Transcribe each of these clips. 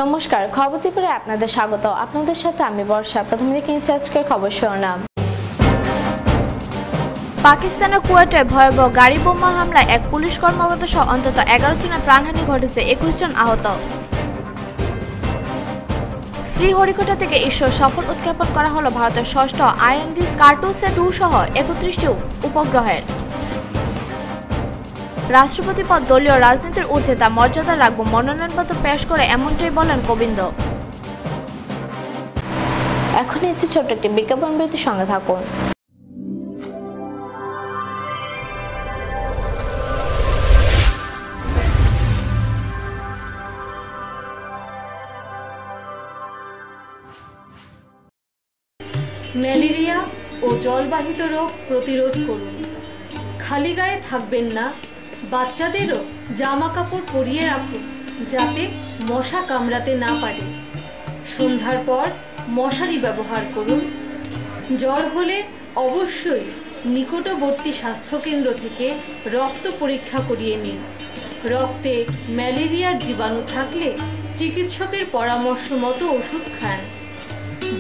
নমস্কার, খবর ত্রিপুরায় আপনাদের স্বাগত। আপনাদের সাথে আমি বর্ষা। প্রথমে দেখে নিচ্ছি আজকের খবর শিরোনাম। পাকিস্তানের কুয়েটে ভয়াবহ গাড়ি বোমা হামলায় এক পুলিশ কর্মকর্তা সহ অন্তত 11 জনের প্রাণহানি ঘটেছে, 21 জন আহত। শ্রীহরিকোটা থেকে ঈশ্বর সফল উৎক্ষেপণ করা হলো ভারতের ষষ্ঠ IND কার্টোসেট-2 সহ 31টি উপগ্রহের। রাষ্ট্রপতি পদ দলীয় রাজনীতির ঊর্ধ্বে তা মর্যাদা রাখব মনোনয়নপত্র পেশ করে এমনটাই বলেন কোবিন্দ। এখন নিচ্ছে ছোট্ট একটি বিজ্ঞাপন বিরতির সঙ্গে থাকুন। ম্যালেরিয়া ও জলবাহিত রোগ প্রতিরোধ করুন। খালি গায়ে থাকবেন না, বাচ্চাদেরও জামা কাপড় পরিয়ে রাখুন যাতে মশা কামড়াতে না পারে। সন্ধ্যার পর মশারি ব্যবহার করুন। জ্বর হলে অবশ্যই নিকটবর্তী স্বাস্থ্যকেন্দ্র থেকে রক্ত পরীক্ষা করিয়ে নিন। রক্তে ম্যালেরিয়ার জীবাণু থাকলে চিকিৎসকের পরামর্শ মতো ওষুধ খান।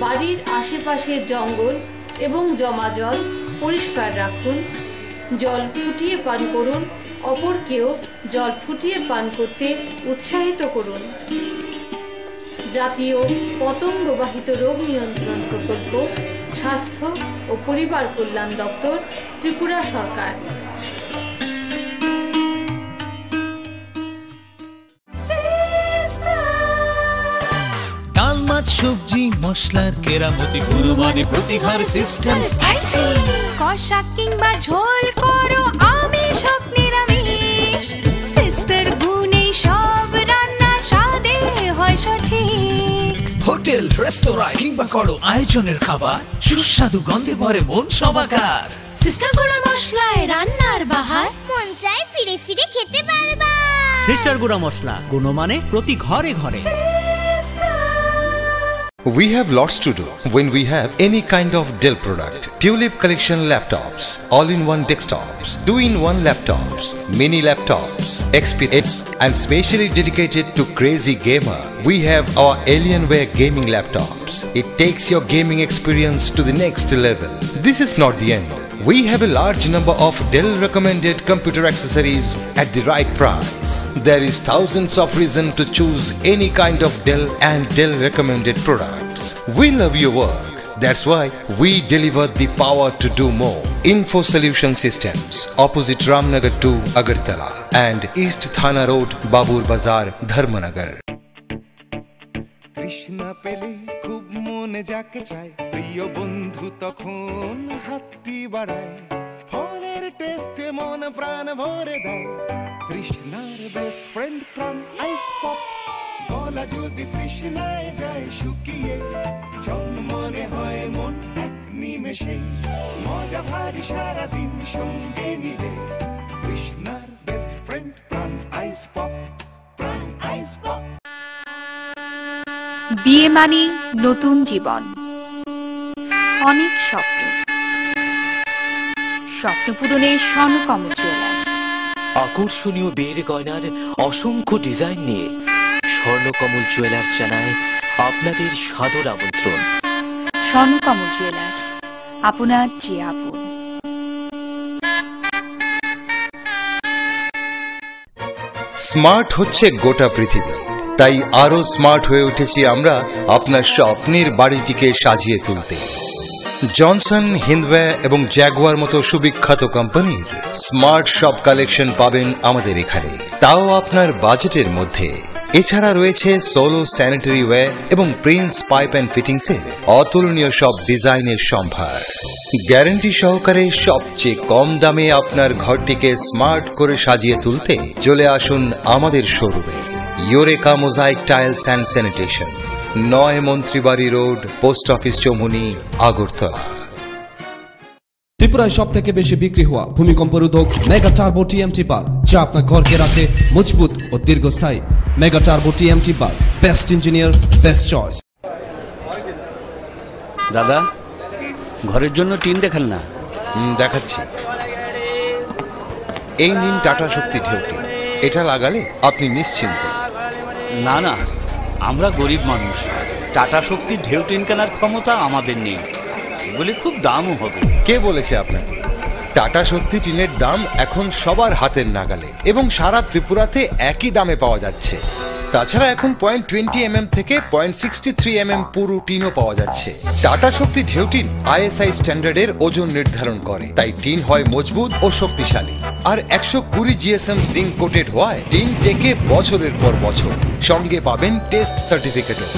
বাড়ির আশেপাশের জঙ্গল এবং জমা জল পরিষ্কার রাখুন। জল ফুটিয়ে পান করুন। অপরকেও জল ফুটিয়ে পান করতে উৎসাহিত করুন। জাতীয় পতঙ্গবাহিত রোগ নিয়ন্ত্রণ প্রকল্প, স্বাস্থ্য ও পরিবার কল্যাণ দপ্তর, ত্রিপুরা সরকার। ডাল মাছ সবজি মশলার কেরামতি গুরুমানে প্রতিঘর সিস্টেম স্পাইসি। কষা কিংবা ঝোল করো আমিষ হোক নিরামিষ, সিস্টার গুণে সব রান্না স্বাদে হয় সঠিক। হোটেল রেস্তোরাঁ কিংবা করো আয়োজনের খাবার, সুস্বাদু গন্ধে ভরে মন সবাকার। সিস্টার গুঁড়া মশলায় রান্নার বাহার, মন চাই ফিরে ফিরে খেতে পারবা। সিস্টার গুঁড়া মশলা, গুণমানে প্রতি ঘরে ঘরে। We have lots to do when we have any kind of Dell product. Tulip collection laptops, all-in-one desktops, 2-in-1 laptops, mini laptops, XPS, and specially dedicated to crazy gamer. We have our Alienware gaming laptops. It takes your gaming experience to the next level. This is not the end. We have a large number of Dell recommended computer accessories at the right price. There is thousands of reasons to choose any kind of Dell and Dell recommended products. We love your work. That's why we deliver the power to do more. Info Solution Systems, opposite Ramnagar 2, Agartala, and East Thana Road, Babur Bazar, Dharmanagar. Krishna পেলে খুব মনে যাকে চায়, প্রিয় বন্ধু তখন হাতটি বাড়ায়। ফলের টেস্টে মন প্রাণ ভরে দেয়, তৃষ্ণার বেস্ট ফ্রেন্ড প্রাণ আইস পপ। গলা যদি তৃষ্ণায় যায় শুকিয়ে, মনে হয় মন এক নিমেষে, মজা ভারী সারাদিন সঙ্গে নিলে। তৃষ্ণার বেস্ট ফ্রেন্ড প্রাণ আইস পপ, প্রাণ আইস পপ। বিয়ে মানে নতুন জীবন, অনেক স্বপ্ন। স্বপ্ন পূরণে স্বর্ণকমল জুয়েলার্স। আকর্ষণীয় বিয়ের গয়নার অসংখ্য ডিজাইন নিয়ে স্বর্ণকমল জুয়েলার্স জানায় আপনাদের সাদর আমন্ত্রণ। স্বর্ণকমল জুয়েলার্স, আপনার যে আপন। স্মার্ট হচ্ছে গোটা পৃথিবী, তাই আরো স্মার্ট হয়ে উঠেছি আমরা আপনার স্বপ্নের বাড়িটিকে সাজিয়ে তুলতে। জনসন, হিন্দওয়্যার এবং জ্যাগুয়ার মতো সুবিখ্যাত কোম্পানির স্মার্ট সব কালেকশন পাবেন আমাদের এখানে, তাও আপনার বাজেটের মধ্যে। এছাড়া রয়েছে সোলো স্যানিটারি ওয়্যার এবং প্রিন্স পাইপ অ্যান্ড ফিটিংসের অতুলনীয় সব ডিজাইনের সম্ভার। গ্যারান্টি সহকারে সবচেয়ে কম দামে আপনার ঘরটিকে স্মার্ট করে সাজিয়ে তুলতে চলে আসুন আমাদের শোরুমে। Eureka mosaic tiles and sanitation, 9 Mantribari road, post office Choumuhani, Agartala. ত্রিপুরায় সব থেকে বেশি বিক্রি হওয়া ভূমিকম্প রোধক মেগা টার্বো টিএমটি বার, যা আপনার ঘরকে রাখে মজবুত ও দীর্ঘস্থায়ী। মেগা টার্বো টিএমটি বার, বেস্ট ইঞ্জিনিয়ার, বেস্ট চয়েস। দাদা, ঘরের জন্য টিন দেখান না। দেখাচ্ছি। এই নিন টাটা শক্তি ঢেউ টিন। এটা লাগালে আপনি নিশ্চিন্ত। না না, আমরা গরিব মানুষ, টাটা শক্তির ঢেউ টিন কেনার ক্ষমতা আমাদের নেই, এগুলি খুব দামও হবে। কে বলেছে আপনাকে? টাটা শক্তি টিনের দাম এখন সবার হাতের নাগালে এবং সারা ত্রিপুরাতে একই দামে পাওয়া যাচ্ছে। তাছাড়া এখন 0.20 থেকে 0.63 পুরু টিনও পাওয়া যাচ্ছে। টাটা শক্তি ঢেউ টিন ISI স্ট্যান্ডার্ডের ওজন নির্ধারণ করে, তাই টিন হয় মজবুত ও শক্তিশালী। আর 120 GSM জিঙ্ক কোটেড হওয়ায় টিন টেকে বছরের পর বছর। সঙ্গে পাবেন টেস্ট সার্টিফিকেটও।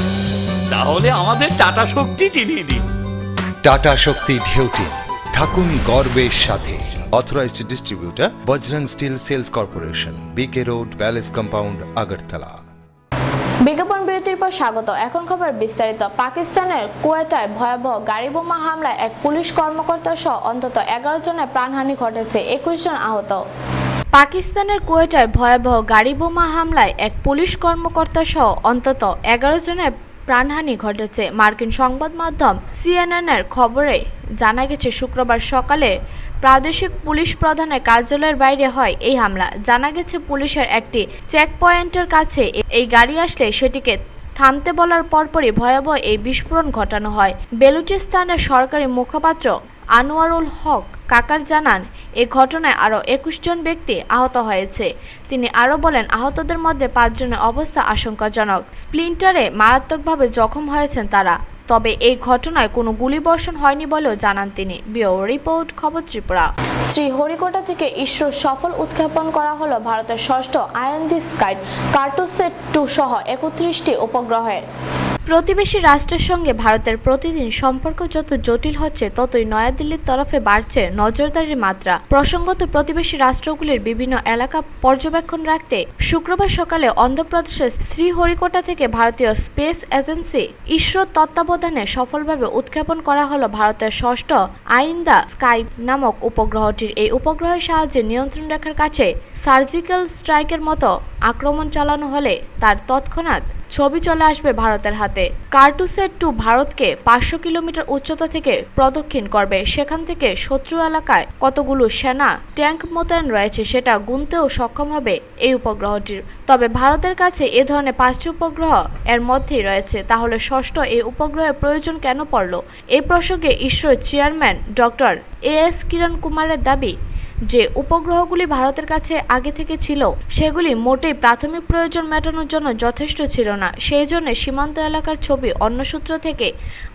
তাহলে আমাদের টাটা শক্তি টিনিয়ে দিন। টাটা শক্তি ঢেউ টিন, থাকুন গর্বের সাথে। Authorised distributor Bajrang steel sales corporation, BK road, palace compound, Agartala. বিজ্ঞাপন বিরতির পর স্বাগত। এখন খবর বিস্তারিত। পাকিস্তানের কোয়েটায় ভয়াবহ গাড়ি বোমা হামলায় এক পুলিশ কর্মকর্তা সহ অন্তত 11 জনের প্রাণহানি ঘটেছে, 21 জন আহত। পাকিস্তানের কোয়েটায় ভয়াবহ গাড়ি বোমা হামলায় এক পুলিশ কর্মকর্তা সহ অন্তত 11 জনের প্রাণহানি ঘটেছে। মার্কিন সংবাদ মাধ্যম CNN এর খবরে জানা গেছে, শুক্রবার সকালে প্রাদেশিক পুলিশ প্রধানের কার্যালয়ের বাইরে হয় এই হামলা। জানা গেছে, পুলিশের একটি চেক পয়েন্টের কাছে এই গাড়ি আসলে সেটিকে থামতে বলার পরপরই ভয়াবহ এই বিস্ফোরণ ঘটানো হয়। বেলুচিস্তানের সরকারি মুখপাত্র আনোয়ারুল হক কাকার জানান, এই ঘটনায় আরও 21 জন ব্যক্তি আহত হয়েছে। তিনি আরও বলেন, আহতদের মধ্যে 5 জনের অবস্থা আশঙ্কাজনক। স্প্লিন্টারে মারাত্মকভাবে জখম হয়েছেন তারা। তবে এই ঘটনায় কোনো গুলিবর্ষণ হয়নি বলেও জানান তিনি। ব্যুরো রিপোর্ট, খবর ত্রিপুরা। শ্রীহরিকোটা থেকে ইসরোর সফল উৎক্ষেপণ করা হলো ভারতের ষষ্ঠ আইএনডি স্কাইট কার্টোসেট 2 সহ 31টি উপগ্রহের। প্রতিবেশী রাষ্ট্রের সঙ্গে ভারতের প্রতিদিন সম্পর্ক যত জটিল হচ্ছে, ততই নয়াদিল্লির তরফে বাড়ছে নজরদারির মাত্রা। প্রসঙ্গত, প্রতিবেশী রাষ্ট্রগুলির বিভিন্ন এলাকা পর্যবেক্ষণ রাখতে শুক্রবার সকালে অন্ধ্রপ্রদেশের শ্রীহরিকোটা থেকে ভারতীয় স্পেস এজেন্সি ইসরোর তত্ত্বাবধানে সফলভাবে উৎক্ষেপণ করা হলো ভারতের ষষ্ঠ আইএনডি স্কাইট নামক উপগ্রহটির। এই উপগ্রহের সাহায্যে নিয়ন্ত্রণ রেখার কাছে সার্জিক্যাল স্ট্রাইকের মতো আক্রমণ চালানো হলে তার তৎক্ষণাৎ ছবি চলে আসবে ভারতের হাতে। কার্টোসেট 2 ভারতকে 500 কিলোমিটার উচ্চতা থেকে প্রদক্ষিণ করবে। সেখান থেকে শত্রু এলাকায় কতগুলো সেনা ট্যাঙ্ক মোতায়েন রয়েছে সেটা গুনতেও সক্ষম হবে এই উপগ্রহটির। তবে ভারতের কাছে এ ধরনের 5টি উপগ্রহ এর মধ্যেই রয়েছে। তাহলে ষষ্ঠ এই উপগ্রহের প্রয়োজন কেন পড়ল? এই প্রসঙ্গে ইসরোর চেয়ারম্যান ডক্টর AS কিরণ কুমারের দাবি, যে উপগ্রহগুলি ভারতের কাছে আগে থেকে ছিল সেগুলি মোটেই প্রাথমিক প্রয়োজন মেটানোর জন্য যথেষ্ট ছিল না। সেই জন্য সীমান্ত এলাকার ছবি অন্য সূত্র থেকে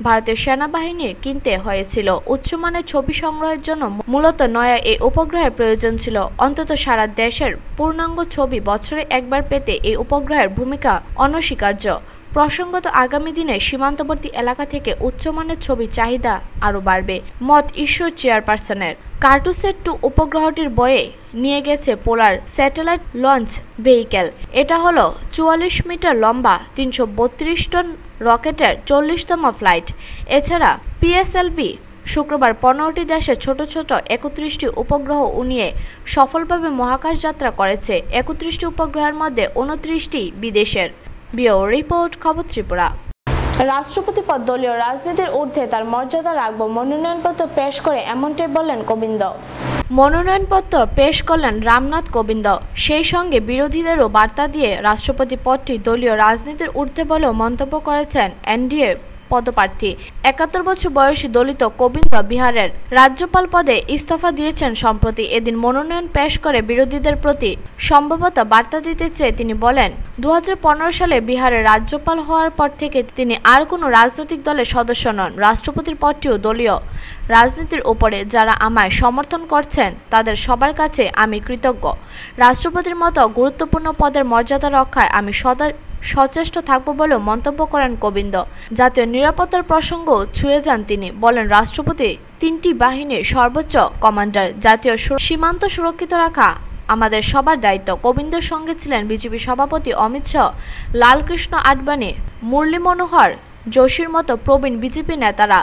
ভারতীয় সেনাবাহিনীর কিনতে হয়েছিল। উচ্চমানের ছবি সংগ্রহের জন্য মূলত নয়া এই উপগ্রহের প্রয়োজন ছিল। অন্তত সারা দেশের পূর্ণাঙ্গ ছবি বছরে একবার পেতে এই উপগ্রহের ভূমিকা অনস্বীকার্য। প্রসঙ্গত, আগামী দিনে সীমান্তবর্তী এলাকা থেকে উচ্চমানের ছবি চাহিদা আরও বাড়বে, মত ইসরো চেয়ারপারসনের। কার্টোসেট 2 উপগ্রহটির বয়ে নিয়ে গেছে পোলার স্যাটেলাইট লঞ্চ ভেহিকেল। এটা হলো 44 মিটার লম্বা 332 টন রকেটের 40তম ফ্লাইট। এছাড়া PSLV শুক্রবার 15টি দেশে ছোট ছোট 31টি উপগ্রহ উড়িয়ে সফলভাবে মহাকাশ যাত্রা করেছে। 31টি উপগ্রহের মধ্যে 29টি বিদেশের। ব্যুরো রিপোর্ট, খবর ত্রিপুরা। রাষ্ট্রপতি পদ দলীয় রাজনীতির ঊর্ধ্বে তার মর্যাদা রাখব, মনোনয়নপত্র পেশ করে এমনটাই বললেন কোবিন্দ। মনোনয়নপত্র পেশ করলেন রামনাথ কোবিন্দ। সেই সঙ্গে বিরোধীদেরও বার্তা দিয়ে রাষ্ট্রপতি পদটি দলীয় রাজনীতির ঊর্ধ্বে বলেও মন্তব্য করেছেন NDA পদপ্রার্থী 71 বছর বয়সী দলিত কোবিন্দ বিহারের রাজ্যপাল পদে ইস্তফা দিয়েছেন সম্প্রতি। এদিন মনোনয়ন পেশ করে বিরোধীদের প্রতি সম্ভবত বার্তা দিতে চেয়ে তিনি বলেন, 2015 সালে বিহারের রাজ্যপাল হওয়ার পর থেকে তিনি আর কোনো রাজনৈতিক দলের সদস্য নন। রাষ্ট্রপতির পদটিও দলীয় রাজনীতির উপরে যারা আমায় সমর্থন করছেন তাদের সবার কাছে আমি কৃতজ্ঞ। রাষ্ট্রপতির মতো গুরুত্বপূর্ণ পদের মর্যাদা রক্ষায় আমি সদা সচেষ্ট থাকব বলেও মন্তব্য করেন কোবিন্দ। জাতীয় নিরাপত্তার প্রসঙ্গ ছুঁয়ে যান তিনি, বলেন রাষ্ট্রপতি 3টি বাহিনীর সর্বোচ্চ কমান্ডার। জাতীয় সীমান্ত সুরক্ষিত রাখা আমাদের সবার দায়িত্ব। কোবিন্দের সঙ্গে ছিলেন বিজেপি সভাপতি অমিত শাহ, লালকৃষ্ণ আডবাণী, মুরলী মনোহর যোশীর মতো প্রবীণ বিজেপি নেতারা।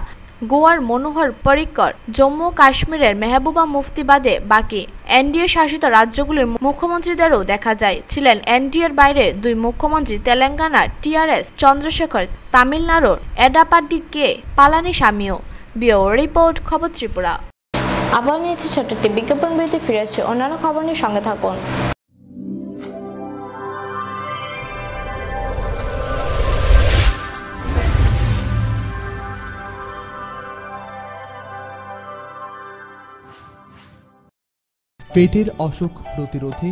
গোয়ার মনোহর পরিক্কর, জম্মু কাশ্মীরের মেহবুবা মুফতি বাদে বাকি NDA শাসিত রাজ্যগুলির মুখ্যমন্ত্রীদেরও দেখা যায়। ছিলেন NDAর বাইরে 2 মুখ্যমন্ত্রী, তেলেঙ্গানার TRS চন্দ্রশেখর, তামিলনাড়ুর এডাপাডি কে পালানিস্বামীও। ব্যুরো রিপোর্ট, খবর ত্রিপুরা। আবার নিয়েছি ছোট্ট একটি বিজ্ঞাপন বিরতি, ফিরেছে অন্যান্য খবর নিয়ে সঙ্গে থাকুন। পেটের অসুখ প্রতিরোধে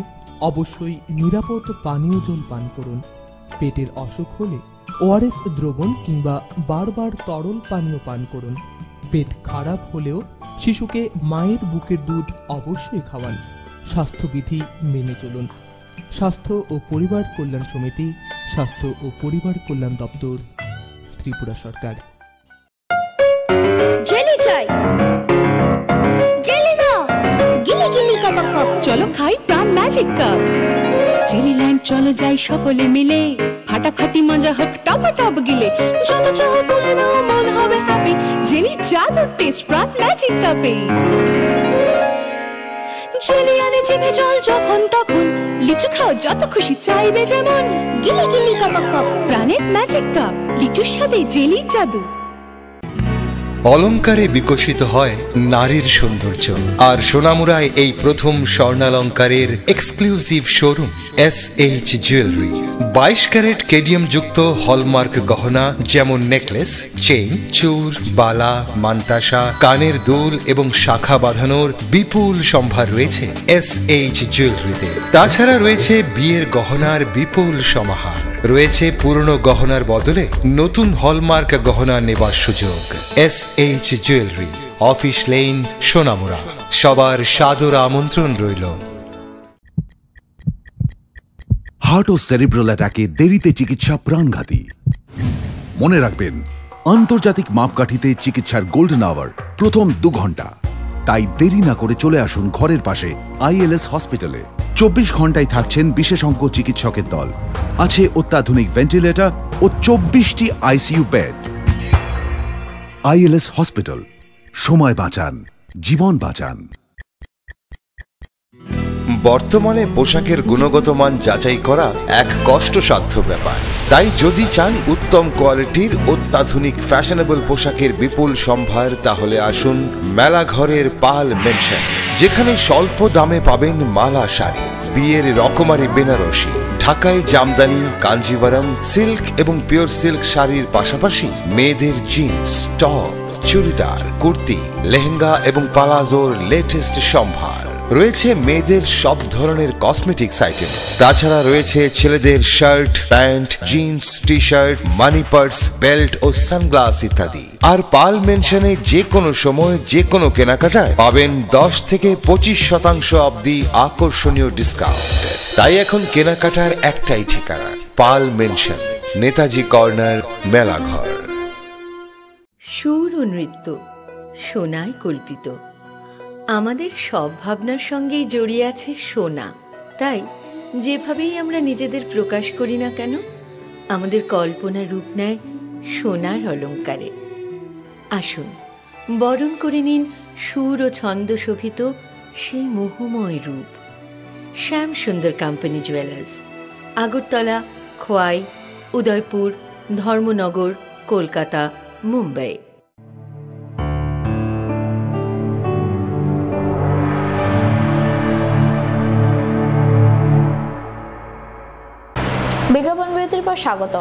অবশ্যই নিরাপদ পানীয় জল পান করুন। পেটের অসুখ হলে ওআরএস দ্রবণ কিংবা বারবার তরল পানীয় পান করুন। পেট খারাপ হলেও শিশুকে মায়ের বুকের দুধ অবশ্যই খাওয়ান। স্বাস্থ্যবিধি মেনে চলুন। স্বাস্থ্য ও পরিবার কল্যাণ সমিতি, স্বাস্থ্য ও পরিবার কল্যাণ দপ্তর, ত্রিপুরা সরকার। জেলি চাই, জেলি দাও, গিলি গিলি কাপ কাপ, চলো খাই প্রাণ ম্যাজিক কাপ। জেলি ল্যান্ড চলো যাই সকলে মিলে, ফাটাফাটি মজা হোক টপ টপ গিলে, যত চাও তুলে নাও মন হবে হ্যাপি, জেলি জাদুর টেস্ট প্রাণ ম্যাজিক কাপে। জেলি আনে জিভে জল যখন তখন, লিচু খাও যত খুশি চাইবে যেমন, গিলি গিলি কাপ কাপ, প্রাণের ম্যাজিক কাপ, লিচুর সাথে জেলি জাদু। অলঙ্কারে বিকশিত হয় নারীর সৌন্দর্য, আর সোনামুড়ায় এই প্রথম স্বর্ণালঙ্কারের exclusive showroom SH jewellery. 22 carat cadmium যুক্ত হলমার্ক গহনা যেমন নেকলেস, চেইন, চূড়, বালা, মান্তাসা, কানের দুল এবং শাখা বাঁধানোর বিপুল সম্ভার রয়েছে SH জুয়েলারিতে। তাছাড়া রয়েছে বিয়ের গহনার বিপুল সমাহার, রয়েছে পুরনো গহনার বদলে নতুন হলমার্ক গহনা নেবার সুযোগ। SH jewellery, office lane, Sonamura. সবার সাদর আমন্ত্রণ রইল। হার্ট ও সেরিব্রাল অ্যাটাকে দেরিতে চিকিৎসা প্রাণঘাতী। মনে রাখবেন, আন্তর্জাতিক মাপকাঠিতে চিকিৎসার গোল্ডেন আওয়ার প্রথম 2 ঘন্টা। তাই দেরি না করে চলে আসুন ঘরের পাশে ILS হসপিটালে। 24 ঘন্টায় থাকছেন বিশেষজ্ঞ চিকিৎসকের দল। আছে অত্যাধুনিক ভেন্টিলেটর ও 24টি ICU বেড। ILS হসপিটাল, সময় বাঁচান, জীবন বাঁচান। বর্তমানে পোশাকের গুণগত মান যাচাই করা এক কষ্টসাধ্য ব্যাপার। তাই যদি চান উত্তম কোয়ালিটির অত্যাধুনিক ফ্যাশনেবল পোশাকের বিপুল সম্ভার, তাহলে আসুন মেলাঘরের পাল মেনশন, যেখানে স্বল্প দামে পাবেন মালা শাড়ি, বিয়ের রকমারি বেনারসি, ঢাকাই জামদানি, কাঞ্জিভারম, সিল্ক এবং পিওর সিল্ক শাড়ির পাশাপাশি মেয়েদের জিন্স, টপ, চুড়িদার, কুর্তি, লেহেঙ্গা এবং পালাজোর লেটেস্ট সম্ভার। রয়েছে মেয়েদের সব ধরনের কসমেটিক্স আইটেম। তাছাড়া রয়েছে ছেলেদের shirt, pant, jeans, T shirt, money purse, belt ও সানগ্লাস ইত্যাদি। আর পাল মেনশনে যে কোনো সময় যে কোনো কেনাকাটায় পাবেন 10 থেকে 25% অবধি আকর্ষণীয় ডিসকাউন্ট। তাই এখন কেনাকাটার একটাই ঠিকানা, পাল মেনশন, নেতাজি কর্নার, মেলাঘর। সুর ও নৃত্য সোনায় কল্পিত। আমাদের সব ভাবনার সঙ্গেই জড়িয়ে আছে সোনা। তাই যেভাবেই আমরা নিজেদের প্রকাশ করি না কেন, আমাদের কল্পনা রূপ নেয় সোনার অলঙ্কারে। আসুন বরণ করে নিন সুর ও ছন্দ শোভিত সেই মোহময় রূপ। শ্যাম সুন্দর কোম্পানি জুয়েলার্স, আগরতলা, খোয়াই, উদয়পুর, ধর্মনগর, কলকাতা, মুম্বাই। বিজ্ঞাপন বিরতির পর স্বাগত।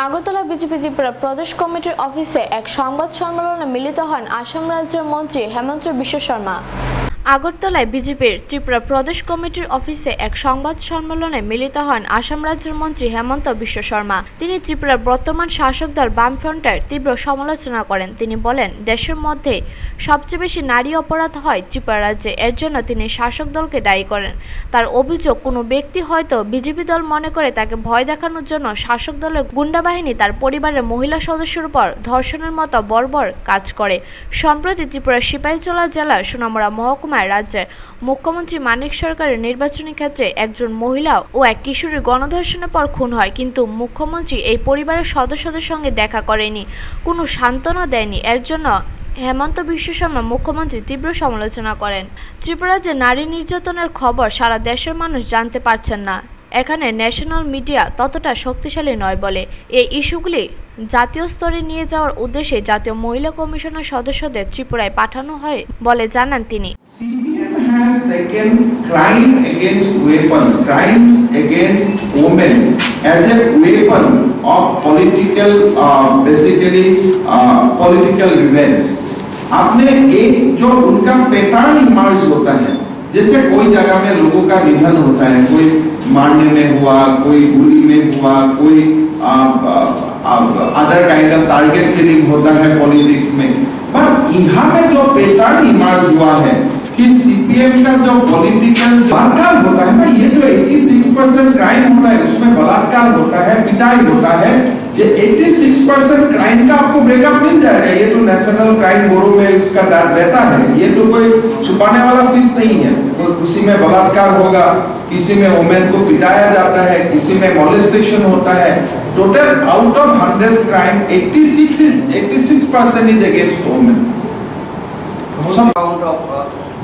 আগরতলা বিজেপি ত্রিপুরা প্রদেশ কমিটির অফিসে এক সংবাদ সম্মেলনে মিলিত হন আসাম রাজ্যের মন্ত্রী হেমন্ত বিশ্ব শর্মা। আগরতলায় বিজেপির ত্রিপুরা প্রদেশ কমিটির অফিসে এক সংবাদ সম্মেলনে মিলিত হন আসাম রাজ্যের মন্ত্রী হেমন্ত বিশ্ব শর্মা। তিনি ত্রিপুরার বর্তমান শাসক দল বামফ্রন্টের তীব্র সমালোচনা করেন। তিনি বলেন, দেশের মধ্যে সবচেয়ে বেশি নারী অপরাধ হয় ত্রিপুরা রাজ্যে। এর জন্য তিনি শাসক দলকে দায়ী করেন। তার অভিযোগ, কোনো ব্যক্তি হয়তো বিজেপি দল মনে করে তাকে ভয় দেখানোর জন্য শাসক দলের গুন্ডা বাহিনী তার পরিবারের মহিলা সদস্যের উপর ধর্ষণের মতো বর্বর কাজ করে। সম্প্রতি ত্রিপুরার সিপাহীজলা জেলার সোনামুড়া মহকুমা রাজ্যের মুখ্যমন্ত্রী মানিক সরকারের নির্বাচনী ক্ষেত্রে একজন মহিলা ও এক কিশোরীর গণধর্ষণের পর খুন হয়, কিন্তু মুখ্যমন্ত্রী এই পরিবারের সদস্যদের সঙ্গে দেখা করেনি, কোনো সান্ত্বনা দেয়নি। এর জন্য হেমন্ত বিশ্ব শর্মা মুখ্যমন্ত্রী তীব্র সমালোচনা করেন। ত্রিপুরা রাজ্যে নারী নির্যাতনের খবর সারা দেশের মানুষ জানতে পারছেন না। এখানে ন্যাশনাল মিডিয়া ততটা শক্তিশালী নয় বলে এই ইস্যুগুলি জাতীয় স্তরে নিয়ে যাওয়ার উদ্দেশ্যে জাতীয় মহিলা কমিশনের সদস্যদের ত্রিপুরায় পাঠানো হয় বলে জানান তিনি। has taken crime against women, crimes against women as a weapon of political, political revenge. आपने एक जो उनका पैटर्न इमर्ज होता है, जैसे कोई जगह में लोगों का निधन होता है, कोई मारने में हुआ, कोई गोली में हुआ, कोई other kind of target killing होता है पॉलिटिक्स में। बट यहाँ में जो पैटर्न इमर्ज हुआ है कि सीपीएम का जो पॉलिटिकल बलात्कार होता है ना, ये जो 86% क्राइम होता है उसमें बलात्कार होता है, पिटाई होता है, ये 86% क्राइम का आपको ब्रेकअप मिल जाएगा। ये तो नेशनल क्राइम ब्यूरो में उसका रहता है, ये तो कोई छुपाने वाला चीज नहीं है। कोई किसी में बलात्कार होगा, किसी में वुमेन को पिटाया जाता है, किसी में मॉलेस्टेशन होता है। Total out of 100 crime 86% is against women.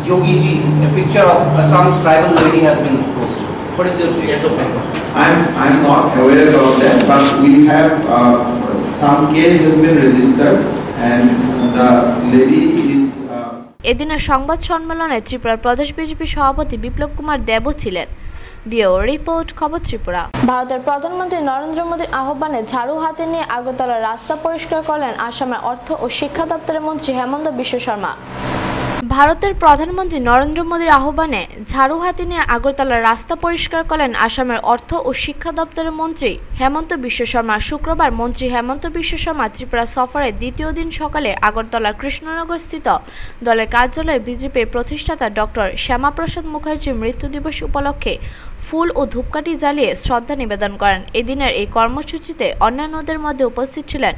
Yogi ji, a picture of Assam's tribal lady has been posted. What is your opinion? I'm not aware about that, but we have some case has been registered and the lady is. এদিনের সংবাদ সম্মেলনে ত্রিপুরার প্রদেশ BJP সভাপতি বিপ্লব কুমার দেবও ছিলেন। Bureau report, খবর ত্রিপুরা। ভারতের প্রধানমন্ত্রী নরেন্দ্র মোদীর আহ্বানে ঝাড়ু হাতে নিয়ে আগরতলার রাস্তা পরিষ্কার করলেন আসামের অর্থ ও শিক্ষা দপ্তরের মন্ত্রী হেমন্ত বিশ্ব শর্মা। ভারতের প্রধানমন্ত্রী নরেন্দ্র মোদীর আহ্বানে ঝাড়ু হাতে নিয়ে আগরতলার রাস্তা পরিষ্কার করলেন আসামের অর্থ ও শিক্ষা দপ্তরের মন্ত্রী হেমন্ত বিশ্ব শর্মা। শুক্রবার মন্ত্রী হেমন্ত বিশ্ব শর্মা ত্রিপুরা সফরের দ্বিতীয় দিন সকালে আগরতলা কৃষ্ণনগর স্থিত দলের কার্যালয়ে বিজেপির প্রতিষ্ঠাতা ডক্টর শ্যামাপ্রসাদ মুখার্জির মৃত্যু দিবস উপলক্ষে ফুল ও ধূপকাঠি জ্বালিয়ে শ্রদ্ধা নিবেদন করেন। এদিনের এই কর্মসূচিতে অন্যান্যদের মধ্যে উপস্থিত ছিলেন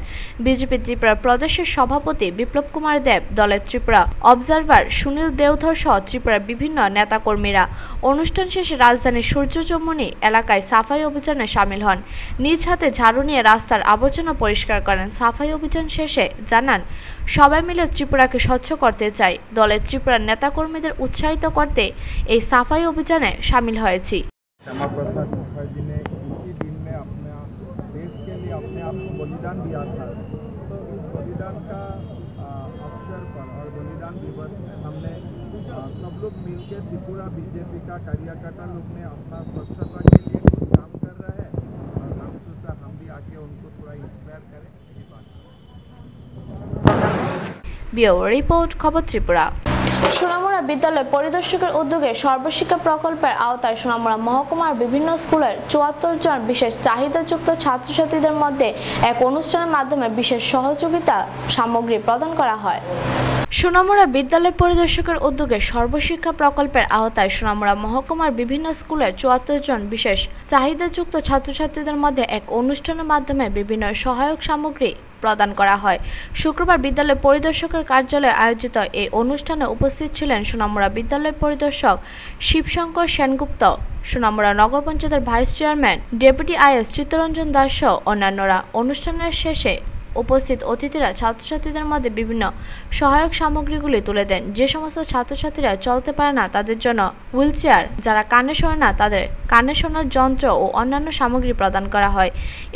বিজেপি ত্রিপুরা প্রদেশের সভাপতি বিপ্লব কুমার দেব, দলের ত্রিপুরা অবজারভার সুনীল দেওধর সহ ত্রিপুরার বিভিন্ন নেতাকর্মীরা। অনুষ্ঠান শেষে রাজধানীর সূর্যচৌমুহনী এলাকায় সাফাই অভিযানে সামিল হন। নিজ হাতে ঝাড়ু নিয়ে রাস্তার আবর্জনা পরিষ্কার করেন। সাফাই অভিযান শেষে জানান, সবাই মিলে ত্রিপুরাকে স্বচ্ছ করতে চাই। দলের ত্রিপুরার নেতাকর্মীদের উৎসাহিত করতে এই সাফাই অভিযানে সামিল হয়েছি। श्यामा प्रसाद मुखर्जी ने इसी दिन में अपना देश के लिए अपने आप को बलिदान दिया था। तो इस बलिदान का अवसर पर और बलिदान दिवस में हमने सब लोग मिलकर त्रिपुरा बीजेपी का कार्यकर्ता लोग ने अपना स्वच्छता के लिए कुछ काम कर रहा है और हम सोचा हम भी आके उनको थोड़ा इंस्पायर करें। यही बात। ব্যুরো রিপোর্ট, খবর ত্রিপুরা। সোনামুড়া বিদ্যালয় পরিদর্শকের উদ্যোগে সর্বশিক্ষা প্রকল্পের আওতায় সোনামুড়া মহকুমার বিভিন্ন স্কুলের ৭৪ জন বিশেষ চাহিদাযুক্ত ছাত্রছাত্রীদের মধ্যে এক অনুষ্ঠানের মাধ্যমে বিশেষ সহযোগিতা সামগ্রী প্রদান করা হয়। সোনামুড়া বিদ্যালয় পরিদর্শকের উদ্যোগে সর্বশিক্ষা প্রকল্পের আওতায় সোনামুড়া মহকুমার বিভিন্ন স্কুলের ৭৪ জন বিশেষ চাহিদাযুক্ত ছাত্রছাত্রীদের মধ্যে এক অনুষ্ঠানের মাধ্যমে বিভিন্ন সহায়ক সামগ্রী প্রদান করা হয়। শুক্রবার বিদ্যালয় পরিদর্শকের কার্যালয়ে আয়োজিত এই অনুষ্ঠানে উপস্থিত ছিলেন সোনামুড়া বিদ্যালয় পরিদর্শক শিবশঙ্কর সেনগুপ্ত, সোনামুড়া নগর পঞ্চায়েতের vice chairman deputy is Chittaranjan Das সহ অন্যান্যরা। অনুষ্ঠানের শেষে উপস্থিত অতিথিরা ছাত্রছাত্রীদের মধ্যে বিভিন্ন সহায়ক সামগ্রীগুলি তুলে দেন। যে সমস্ত ছাত্রছাত্রীরা চলতে পারে না তাদের জন্য হুইল চেয়ার, যারা কানে শোনে না তাদের কানে শোনার যন্ত্র ও অন্যান্য সামগ্রী প্রদান করা হয়।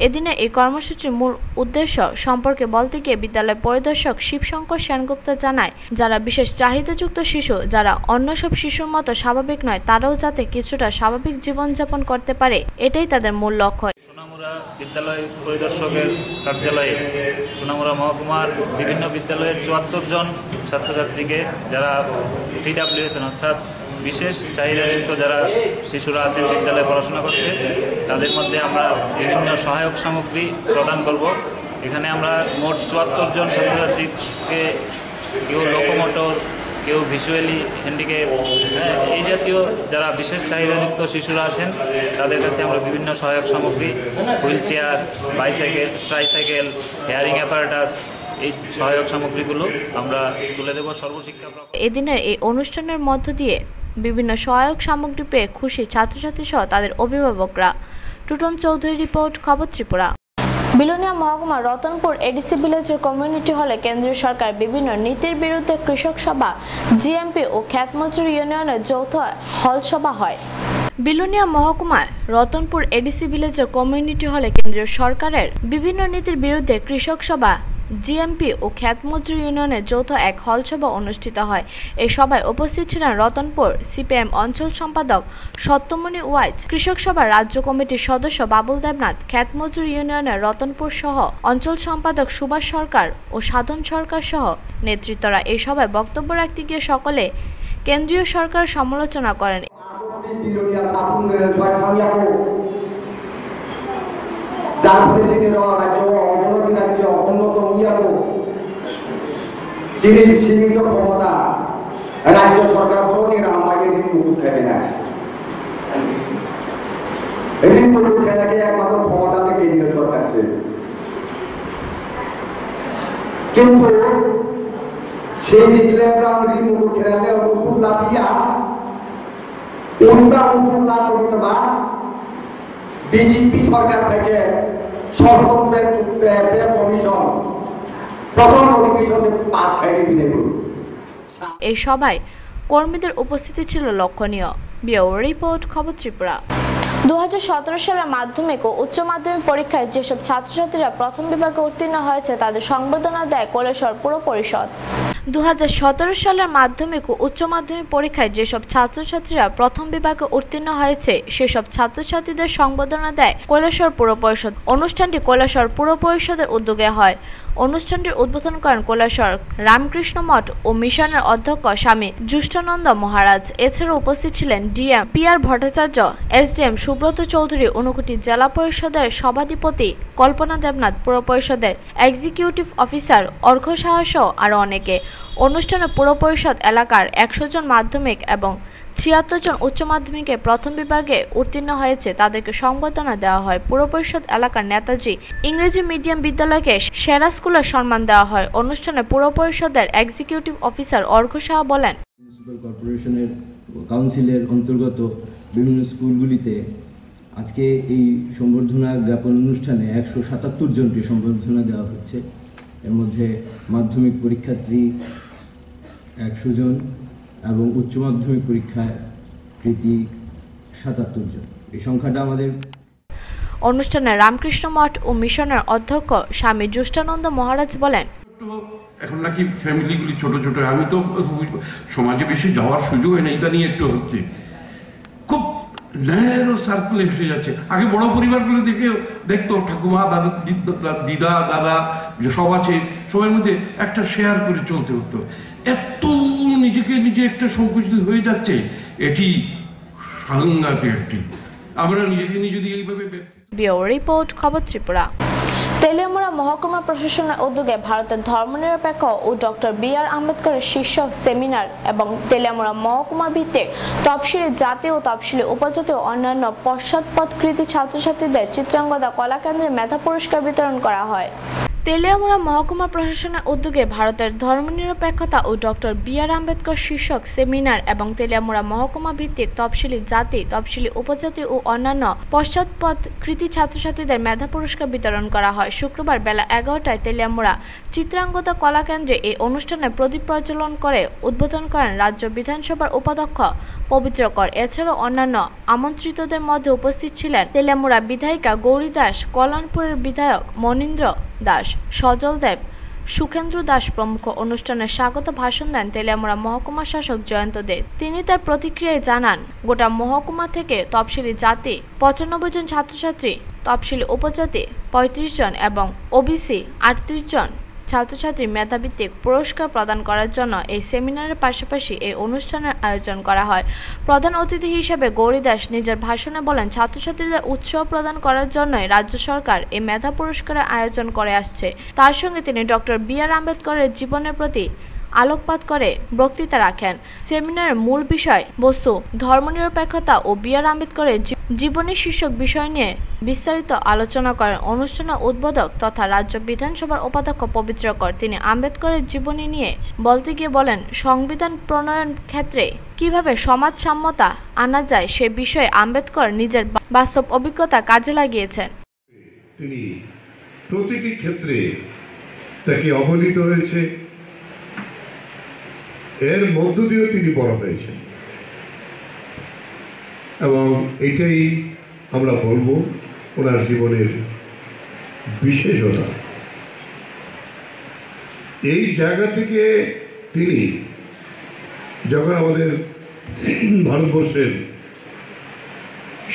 এদিনে এই কর্মসূচির মূল উদ্দেশ্য সম্পর্কে বলতে গিয়ে বিদ্যালয় পরিদর্শক শিবশঙ্কর সেনগুপ্ত জানায়, যারা বিশেষ চাহিদাযুক্ত শিশু, যারা অন্য সব শিশুর মতো স্বাভাবিক নয়, তারাও যাতে কিছুটা স্বাভাবিক জীবনযাপন করতে পারে, এটাই তাদের মূল লক্ষ্য। সোনামুড়া বিদ্যালয় পরিদর্শকের কার্যালয়ে সোনামুড়া মহকুমার বিভিন্ন বিদ্যালয়ের ৭৪ জন ছাত্রছাত্রীকে, যারা CWSN অর্থাৎ বিশেষ চাহিদাযুক্ত যারা শিশুরা আছেন বিদ্যালয়ে পড়াশোনা করছে, তাদের মধ্যে আমরা বিভিন্ন সহায়ক সামগ্রী প্রদান করব। এখানে আমরা মোট ৭৪ জন ছাত্রছাত্রীকে, কেউ লোকোমোটর, কেউ ভিজুয়ালি হ্যান্ডিক্যাপ, এই জাতীয় যারা বিশেষ চাহিদাযুক্ত শিশুরা আছেন তাদের কাছে আমরা বিভিন্ন সহায়ক সামগ্রী, wheel chair, bicycle, tricycle, hearing apparatus, এই সহায়ক সামগ্রীগুলো আমরা তুলে দেব সর্বশিক্ষা। এদিনের এই অনুষ্ঠানের মধ্য দিয়ে বিভিন্ন সহায়ক সামগ্রী পেয়ে খুশি ছাত্রছাত্রী সহ তাদের অভিভাবকরা। টুটন চৌধুরী রিপোর্ট, খবর ত্রিপুরা। বিলোনিয়া মহকুমার রতনপুর এডিসি ভিলেজের কমিউনিটি হলে কেন্দ্রীয় সরকার বিভিন্ন নীতির বিরুদ্ধে কৃষক সভা, জিএমপি ও খ্যাত মজুর ইউনিয়নের যৌথ হল সভা হয়। বিলোনিয়া মহকুমার রতনপুর এডিসি ভিলেজের কমিউনিটি হলে কেন্দ্রীয় সরকারের বিভিন্ন নীতির বিরুদ্ধে কৃষক সভা, জিএমপি ও খ্যাত মজুর ইউনিয়নের যৌথ এক হল সভা অনুষ্ঠিত হয়। এই সভায় উপস্থিত ছিলেন রতনপুর সিপিএম অঞ্চল সম্পাদক সত্যমণি ওয়াইজ, কৃষক সভার রাজ্য কমিটির সদস্য বাবুল দেবনাথ, খ্যাত মজুর ইউনিয়নের রতনপুর সহ অঞ্চল সম্পাদক সুভাষ সরকার ও সাধন সরকার সহ নেতৃত্বরা। এই সভায় বক্তব্য রাখতে গিয়ে সকলে কেন্দ্রীয় সরকার সমালোচনা করেন। যার ফলে চীনের রাজ্য অগ্রণী রাজ্য অন্যতম চীনের সীমিত ক্ষমতা রাজ্য সরকার বড়দের আমাকে ঋণ মুকুট খেলে না। ঋণ মুকুট খেলাকে একমাত্র ক্ষমতা থেকে কেন্দ্রীয় সরকার ছিল, কিন্তু সেই দিকলে ঋণ মুকুট খেলালে মুকুট লাফিয়া উল্টা মুকুট লাভ করিত বা বিজেপি সরকার থেকে সপ্তম পে কমিশন প্রথম অধিবেশনে পাস খাইয়ে দিলে। এই সভায় কর্মীদের উপস্থিতি ছিল লক্ষণীয়। ব্যুরো রিপোর্ট, খবর ত্রিপুরা। 2017 সালের মাধ্যমিক ও উচ্চ মাধ্যমিক পরীক্ষায় যেসব ছাত্রছাত্রীরা প্রথম বিভাগে উত্তীর্ণ হয়েছে তাদের সংবর্ধনা দেয় কৈলাসহর পুর পরিষদ। 2017 সালের মাধ্যমিক ও উচ্চ মাধ্যমিক পরীক্ষায় যেসব ছাত্রছাত্রীরা প্রথম বিভাগে উত্তীর্ণ হয়েছে সেসব ছাত্রছাত্রীদের সংবর্ধনা দেয় কৈলাসহর পুর পরিষদ। অনুষ্ঠানটি কৈলাসহর পুর পরিষদের উদ্যোগে হয়। অনুষ্ঠানটির উদ্বোধন করেন কৈলাসহর রামকৃষ্ণ মঠ ও মিশনের অধ্যক্ষ স্বামী জ্যুষ্ঠানন্দ মহারাজ। এছাড়াও উপস্থিত ছিলেন DM PR Bhattacharya, SDM Subrata Chowdhury, Unakoti জেলা পরিষদের সভাধিপতি কল্পনা দেবনাথ, পুর পরিষদের এক্সিকিউটিভ অফিসার অর্ঘ্য সাহা সহ আরও অনেকে। অনুষ্ঠানে পুর পরিষদ এলাকার 100 জন মাধ্যমিক এবং 76 জন উচ্চ মাধ্যমিকে প্রথম বিভাগে উত্তীর্ণ হয়েছে তাদেরকে সংবর্ধনা দেওয়া হয়। পুর পরিষদ এলাকার নেতাজি ইংরেজি মিডিয়াম বিদ্যালয়কে সেরা স্কুলের সম্মান দেওয়া হয়। অনুষ্ঠানে পুর পরিষদের এক্সিকিউটিভ অফিসার অর্ঘ্য সাহা বলেন, মিউনিসিপ্যাল কর্পোরেশনের কাউন্সিলের অন্তর্গত বিভিন্ন স্কুলগুলিতে আজকে এই সম্বর্ধনা জ্ঞাপন অনুষ্ঠানে 177 জনকে সম্বর্ধনা দেওয়া হচ্ছে। এর মধ্যে মাধ্যমিক পরীক্ষার্থী 100 জন এবং উচ্চ মাধ্যমিক পরীক্ষায় কৃতী 77 জন। এই সংখ্যাটা আমাদের। অনুষ্ঠানে রামকৃষ্ণ মঠ ও মিশনের অধ্যক্ষ স্বামী জ্যুষ্ঠানন্দ মহারাজ বলেন, এখন নাকি ফ্যামিলিগুলি ছোট ছোট, আমি তো সমাজে বেশি যাওয়ার সুযোগ হয় না, ইদানিং একটু হচ্ছে, খুব ন্যারো সার্কুলে এসে যাচ্ছে। আগে বড় পরিবারগুলো দেখতো ঠাকুমা, দাদা, দিদা, দাদা সব আছে, সবার মধ্যে একটা শেয়ার করে চলতে হতো। এত নিজেকে নিজে একটা সংকুচিত হয়ে যাচ্ছে, এটি সাংঘাতিক একটি। আমরা নিজেকে নিজে যদি এইভাবে। ব্যুরো রিপোর্ট, খবর ত্রিপুরা। তেলিয়ামুড়া মহকুমা প্রশাসনের উদ্যোগে ভারতের ধর্মনিরপেক্ষ ও ডক্টর BR আম্বেদকরের শীর্ষক সেমিনার এবং তেলিয়ামুড়া মহকুমা ভিত্তিক তফসিলি জাতি ও তফসিলি উপজাতি ও অন্যান্য পশ্চাৎপদ কৃতি ছাত্রছাত্রীদের চিত্রাঙ্গদা কলা কেন্দ্রে মেধা পুরস্কার বিতরণ করা হয়। তেলিয়ামুড়া মহকুমা প্রশাসনের উদ্যোগে ভারতের ধর্মনিরপেক্ষতা ও ডক্টর BR আম্বেদকর শীর্ষক সেমিনার এবং তেলিয়ামুড়া মহকুমা ভিত্তিক তফসিলি জাতি, তফসিলি উপজাতি ও অন্যান্য পশ্চাৎপদ কৃতি ছাত্রছাত্রীদের মেধা পুরস্কার বিতরণ করা হয়। শুক্রবার বেলা 11টায় তেলিয়ামুড়া চিত্রাঙ্গদা কলা কেন্দ্রে এই অনুষ্ঠানে প্রদীপ প্রজ্বলন করে উদ্বোধন করেন রাজ্য বিধানসভার উপাধ্যক্ষ পবিত্র কর। এছাড়াও অন্যান্য আমন্ত্রিতদের মধ্যে উপস্থিত ছিলেন তেলিয়ামুড়া বিধায়িকা গৌরী দাস, কল্যাণপুরের বিধায়ক মনীন্দ্র দাস, সজল দেব, সুখেন্দ্র দাস প্রমুখ। অনুষ্ঠানে স্বাগত ভাষণ দেন তেলিয়ামুড়া মহকুমা শাসক জয়ন্ত দে। তিনি তার প্রতিক্রিয়ায় জানান, গোটা মহকুমা থেকে তফসিলি জাতি 95 জন ছাত্রছাত্রী, তফসিলি উপজাতি 35 জন এবং OBC 38 জন ছাত্রছাত্রী মেধাভিত্তিক পুরস্কার প্রদান করার জন্য এই সেমিনারের পাশাপাশি এই অনুষ্ঠানের আয়োজন করা হয়। প্রধান অতিথি হিসেবে গৌরী দাস নিজের ভাষণে বলেন, ছাত্রছাত্রীদের উৎসাহ প্রদান করার জন্যই রাজ্য সরকার এই মেধা পুরস্কারের আয়োজন করে আসছে। তার সঙ্গে তিনি ডক্টর BR আম্বেদকরের জীবনের প্রতি আলোকপাত করে বক্তৃতা রাখেন। সেমিনারের মূল বিষয় বস্তু ধর্মনিরপেক্ষতা ও BR আম্বেদকরের জীবনী শীর্ষক বিষয় নিয়ে বিস্তারিত আলোচনা করেন অনুষ্ঠানের উদ্বোধক তথা রাজ্য বিধানসভার উপাধ্যক্ষ পবিত্র কর। তিনি আম্বেদকরের জীবনী নিয়ে বলতে গিয়ে বলেন, সংবিধান প্রণয়ন ক্ষেত্রে কিভাবে সমাজ সাম্যতা আনা যায় সে বিষয়ে আম্বেদকর নিজের বাস্তব অভিজ্ঞতা কাজে লাগিয়েছেন। তিনি প্রতিটি ক্ষেত্রে তাকে অবহেলিত হয়েছে, এর মধ্য দিয়েও তিনি বড় হয়েছেন এবং এটাই আমরা বলবো ওনার জীবনের বিশেষতা। এই জায়গা থেকে তিনি যখন আমাদের ভারতবর্ষের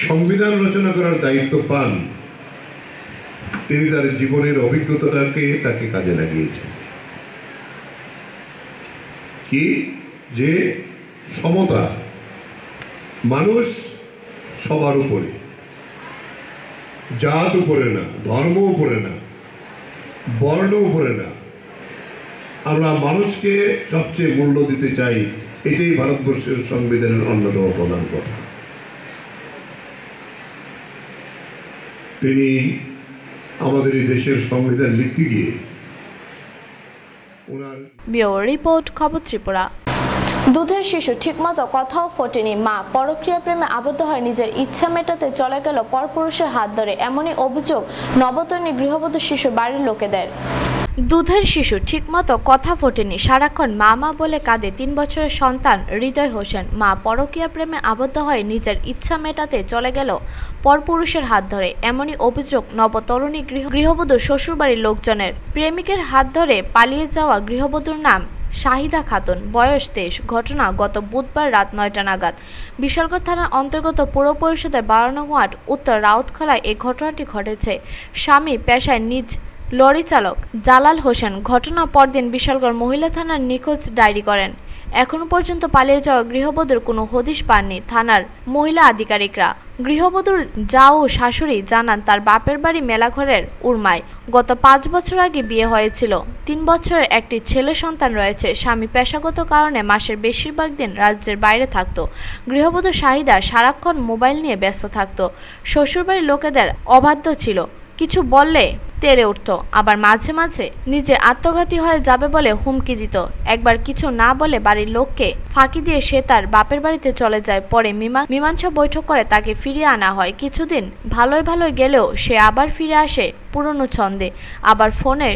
সংবিধান রচনা করার দায়িত্ব পান, তিনি তার জীবনের অভিজ্ঞতাটাকে তাকে কাজে লাগিয়েছেন। কি যে সমতা, মানুষ সবার উপরে, জাত উপরে না, ধর্ম উপরে না, বর্ণ উপরে না, আমরা মানুষকে সবচেয়ে মূল্য দিতে চাই। এটাই ভারতবর্ষের সংবিধানের অন্যতম প্রধান কথা। তিনি আমাদের এই দেশের সংবিধান লিখতে গিয়ে ওনার ব্যুরো রিপোর্ট, খবর ত্রিপুরা। দুধের শিশু ঠিকমতো কথাও ফোটেনি, মা পরক্রিয়া প্রেমে আবদ্ধ হয়ে নিজের ইচ্ছা মেটাতে চলে গেল পরপুরুষের হাত ধরে, এমনই অভিযোগ নবতনী গৃহবধূ শিশু বাড়ির লোকেদের। দুধের শিশু ঠিকমতো কথা ফোটেনি, সারাক্ষণ মা মা বলে কাঁদে 3 বছরের সন্তান হৃদয় হোসেন। মা পরকীয়া প্রেমে আবদ্ধ হয়ে নিজের ইচ্ছা মেটাতে চলে গেল পরপুরুষের হাত ধরে, এমনই অভিযোগ নবতরুণী গৃহবধূর শ্বশুরবাড়ির লোকজনের। প্রেমিকের হাত ধরে পালিয়ে যাওয়া গৃহবধূর নাম শাহিদা খাতুন, বয়স 23। ঘটনা গত বুধবার রাত 9টা নাগাদ বিশালগড় থানার অন্তর্গত পৌর পরিষদের 12 নং ওয়ার্ড উত্তর রাউতখলায় এই ঘটনাটি ঘটেছে। স্বামী পেশায় নিজ লরি চালক জালাল হোসেন ঘটনার পরদিন বিশালগড় মহিলা থানার নিখোঁজ ডায়েরি করেন। এখনো পর্যন্ত পালিয়ে যাওয়া গৃহবধূর কোনো হদিশ পাননি থানার মহিলা আধিকারিকরা। গৃহবধূর যা ও শাশুড়ি জানান তার বাপের বাড়ি মেলাঘরের উরমায়। গত 5 বছর আগে বিয়ে হয়েছিল। 3 বছরের একটি ছেলে সন্তান রয়েছে। স্বামী পেশাগত কারণে মাসের বেশিরভাগ দিন রাজ্যের বাইরে থাকত। গৃহবধূ শাহিদা সারাক্ষণ মোবাইল নিয়ে ব্যস্ত থাকত। শ্বশুরবাড়ির লোকেদের অবাধ্য ছিল, কিছু বললে তেড়ে উঠত, আবার মাঝে মাঝে নিজে আত্মঘাতী হয়ে যাবে বলে হুমকি দিত। একবার কিছু না বলে বাড়ির লোককে ফাঁকি দিয়ে সে তার বাপের বাড়িতে চলে যায়। পরে মীমাংসা বৈঠক করে তাকে ফিরিয়ে আনা হয়। কিছুদিন ভালোই গেলেও সে আবার ফিরে আসে পুরনো ছন্দে। আবার ফোনে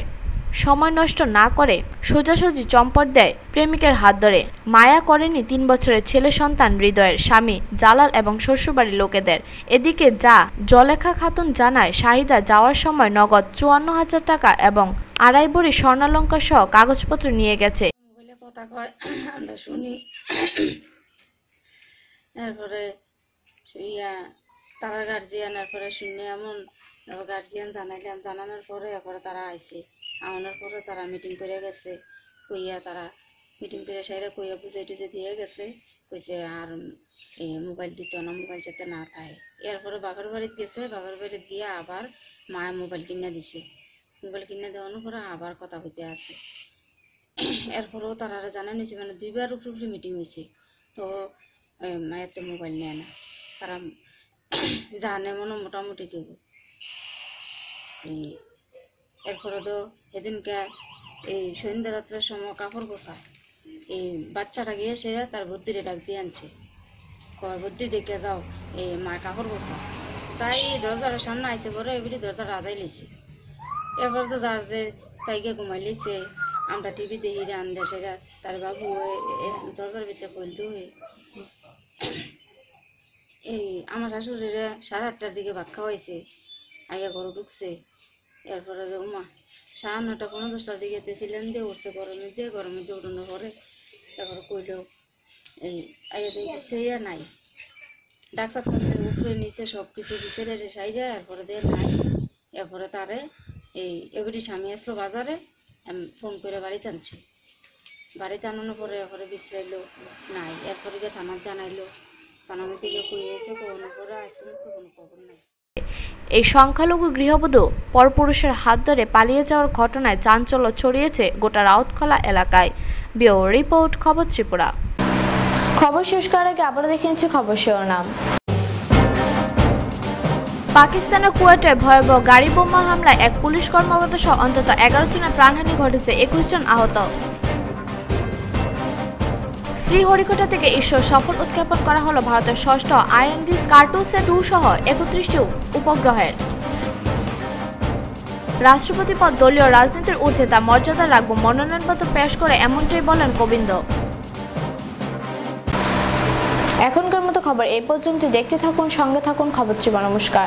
সময় নষ্ট না করে সোজাসুজি চম্পট দেয় প্রেমিকের হাত ধরে। মায়া করেনি 3 বছরের ছেলে সন্তান হৃদয়ের, স্বামী জালাল এবং শ্বশুরবাড়ির লোকেদের। এদিকে জলেখা খাতুন জানায়, শাহিদা যাওয়ার সময় নগদ 54,000 টাকা এবং 2.5 ভরি স্বর্ণালঙ্কার সহ কাগজপত্র নিয়ে গেছে। কথা কয় আমরা শুনি, এরপরে তারা গার্জিয়ান, এরপরে শুনে এমন গার্জিয়ান জানাইলাম, জানানোর পরে এরপরে তারা আইছে। আনানোর পরে তারা মিটিং করে গেছে, কইয়া তারা মিটিং করে সাইরা কইয়া বুঝে টুঝে দিয়ে গেছে। কইছে আর এই মোবাইল দিত না, মোবাইল যাতে না থাকে। এরপরে বাবার বাড়িতে গেছে, বাবার বাড়িতে গিয়ে আবার মায়ের মোবাইল কিনে দিছে। মোবাইল কিনে দেওয়ানোর পরে আবার কথা কইতে আছে। এরপরেও তারা জানা নিয়েছে, মানে 2 বার উপরে মিটিং হয়েছে। তো মায়ের তো মোবাইল নেয় না, তারা জানে মনে মোটামুটি কেউ। এরপরে তো সেদিনকে এই সন্ধ্যা রাত্রের সময় কাপড় গোছায়, এই বাচ্চাটা গিয়ে সে তার বুদ্ধিরে ডাক দিয়ে আনছে, কয় বুদ্ধি দেখে যাও এই মা কাপড় গোছায়। তাই দরজার সামনে আইতে পরে এবারে দরজাটা আদায় লিছে। এরপরে তো যার যে তাইকে ঘুমাই লিছে, আমরা টিভি দেখি রান্ধে সেটা তার বাবু দরজার ভিতরে পড়ল। এই আমার শাশুড়িরে 8:30টার দিকে ভাত খাওয়াইছে, আইয়া ঘরে ঢুকছে। এরপরে উমা 9:30 পৌনে 10টার দিকে সিলেন দিয়ে উঠছে, গরমে দিয়ে উঠানোর পরে তারপরে কইল এই আইয়া দেখছে নাই, ডাক্তার উপরে নিচে সব কিছু ভিতরে সাইজা, এরপরে দিয়ে নাই। এরপরে তারে এই এবারই স্বামী আসলো বাজারে, ফোন করে বাড়িতে আনছে। বাড়িতে আনানোর পরে এরপরে বিশ্রাইলো নাই। এরপরে গিয়ে থানার জানাইলো, থানার মধ্যে গিয়ে কইয়েছে, কোনো পরে আসলে তো কোনো খবর নাই। এই সংখ্যালঘু গৃহবধূ পরপুরুষের হাত ধরে পালিয়ে যাওয়ার ঘটনায় চাঞ্চল্য ছড়িয়েছে গোটা রাউতখলা এলাকায়। ব্যুরো রিপোর্ট, খবর ত্রিপুরা। খবর শেষ করার আগে আবার দেখে নিচ্ছি খবর শিরোনাম। পাকিস্তানের কুয়েটে ভয়াবহ গাড়ি বোমা হামলায় এক পুলিশ কর্মকর্তা সহ অন্তত 11 জনের প্রাণহানি ঘটেছে, 21 জন আহত। শ্রীহরিকোটা থেকে ঈশ্বর সফল উৎক্ষেপণ করা হলো ভারতের 6ষ্ঠ IND কার্টোসেট-2 সহ 31টি উপগ্রহের। রাষ্ট্রপতি পদ দলীয় রাজনীতির ঊর্ধ্বে তা মর্যাদা রাখব মনোনয়নপত্র পেশ করে এমনটাই বলেন কোবিন্দ। এখনকার মতো খবর এই পর্যন্ত। দেখতে থাকুন, সঙ্গে থাকুন খবর ত্রিপুরা। নমস্কার।